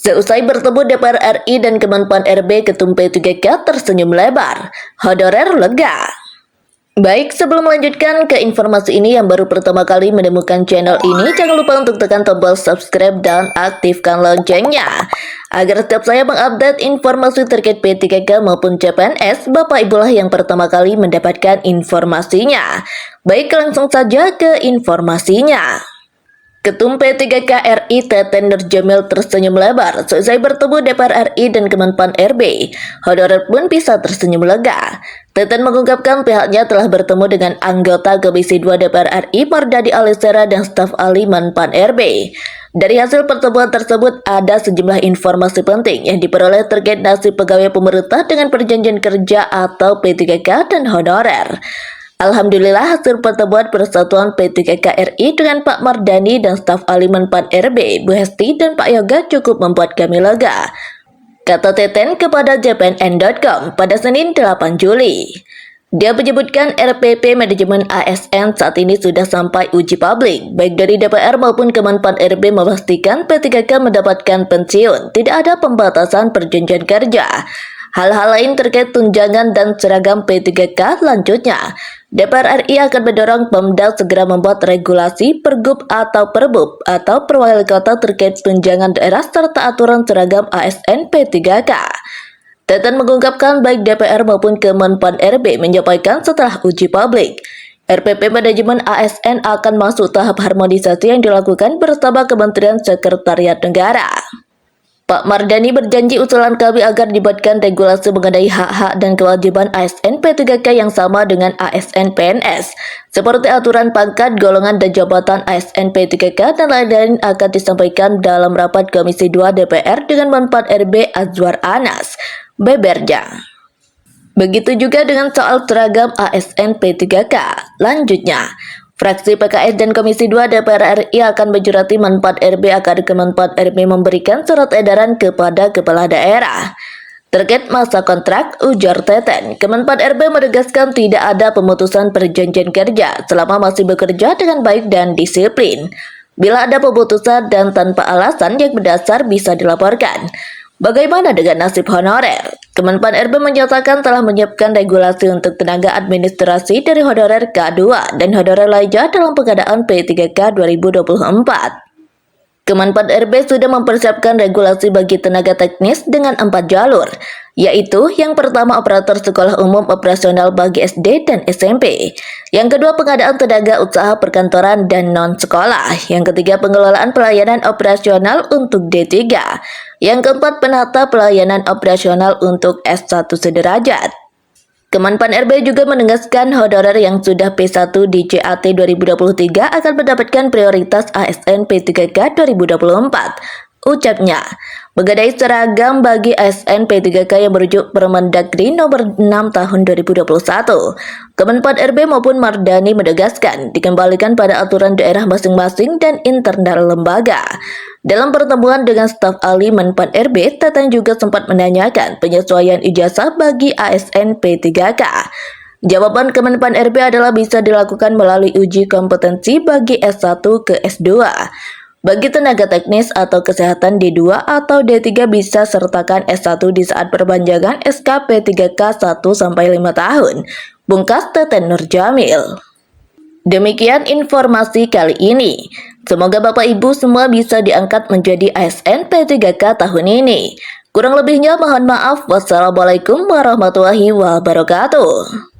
Seusai bertemu DPR RI dan Kemenpan RB, Ketum P3K tersenyum lebar. Honorer lega. Baik, sebelum melanjutkan ke informasi ini yang baru pertama kali menemukan channel ini, jangan lupa untuk tekan tombol subscribe dan aktifkan loncengnya agar setiap saya mengupdate informasi terkait P3K maupun CPNS, Bapak Ibulah yang pertama kali mendapatkan informasinya. Baik, langsung saja ke informasinya. Ketum P3K RI Teten Nurjamil tersenyum lebar seusai bertemu DPR RI dan Kemenpan RB. Honorer pun bisa tersenyum lega. Teten mengungkapkan pihaknya telah bertemu dengan anggota Komisi 2 DPR RI Mardani Alisera dan staf ahli Menpan RB. Dari hasil pertemuan tersebut ada sejumlah informasi penting yang diperoleh terkait nasib pegawai pemerintah dengan perjanjian kerja atau P3K dan honorer. Alhamdulillah hasil pertemuan Persatuan P3K RI dengan Pak Mardani dan staf ahli Menpan RB, Bu Hesti dan Pak Yoga cukup membuat kami lega, kata Teten kepada jpnn.com pada Senin 8 Juli. Dia menyebutkan RPP manajemen ASN saat ini sudah sampai uji publik, baik dari DPR maupun Kemenpan RB memastikan P3K mendapatkan pensiun, tidak ada pembatasan perjanjian kerja. Hal-hal lain terkait tunjangan dan seragam P3K lanjutnya, DPR RI akan mendorong Pemda segera membuat regulasi Pergub atau Perbub atau Perwali Kota terkait tunjangan daerah serta aturan seragam ASN P3K. Teten mengungkapkan baik DPR maupun Kemenpan RB menyampaikan setelah uji publik, RPP manajemen ASN akan masuk tahap harmonisasi yang dilakukan bersama Kementerian Sekretariat Negara. Pak Mardani berjanji usulan kami agar dibuatkan regulasi mengenai hak-hak dan kewajiban ASN P3K yang sama dengan ASN PNS, seperti aturan pangkat, golongan, dan jabatan ASN P3K dan lain-lain akan disampaikan dalam rapat Komisi 2 DPR dengan Menpan RB Azwar Anas, bebernya. Begitu juga dengan soal seragam ASN P3K. Lanjutnya, fraksi PKS dan Komisi 2 DPR RI akan menjurati Menpan RB agar Kemenpan RB memberikan surat edaran kepada kepala daerah terkait masa kontrak, ujar Teten. Kemenpan RB menegaskan tidak ada pemutusan perjanjian kerja selama masih bekerja dengan baik dan disiplin. Bila ada pemutusan dan tanpa alasan yang mendasar bisa dilaporkan. Bagaimana dengan nasib honorer? Kemenpan RB menyatakan telah menyiapkan regulasi untuk tenaga administrasi dari honorer K2 dan honorer lainnya dalam pengadaan P3K 2024. Kemenpan RB sudah mempersiapkan regulasi bagi tenaga teknis dengan 4 jalur, yaitu yang pertama operator sekolah umum operasional bagi SD dan SMP, yang kedua pengadaan tenaga usaha perkantoran dan non-sekolah, yang ketiga pengelolaan pelayanan operasional untuk D3, yang keempat penata pelayanan operasional untuk S1 sederajat. Kemenpan RB juga menegaskan honorer yang sudah P1 di CAT 2023 akan mendapatkan prioritas ASN P3K 2024. Ucapnya, mengenai seragam bagi ASN P3K yang merujuk Permendagri nomor 6 tahun 2021, Kemenpan RB maupun Mardani menegaskan dikembalikan pada aturan daerah masing-masing dan internal lembaga. Dalam pertemuan dengan staf ahli Menpan RB, Teten juga sempat menanyakan penyesuaian ijazah bagi ASN P3K. Jawaban Kemenpan RB adalah bisa dilakukan melalui uji kompetensi bagi S1 ke S2. Bagi tenaga teknis atau kesehatan D2 atau D3 bisa sertakan S1 di saat perpanjangan SK P3K 1-5 tahun. Bungkas Teten Nurjamil. Demikian informasi kali ini. Semoga Bapak Ibu semua bisa diangkat menjadi ASN P3K tahun ini. Kurang lebihnya mohon maaf. Wassalamualaikum warahmatullahi wabarakatuh.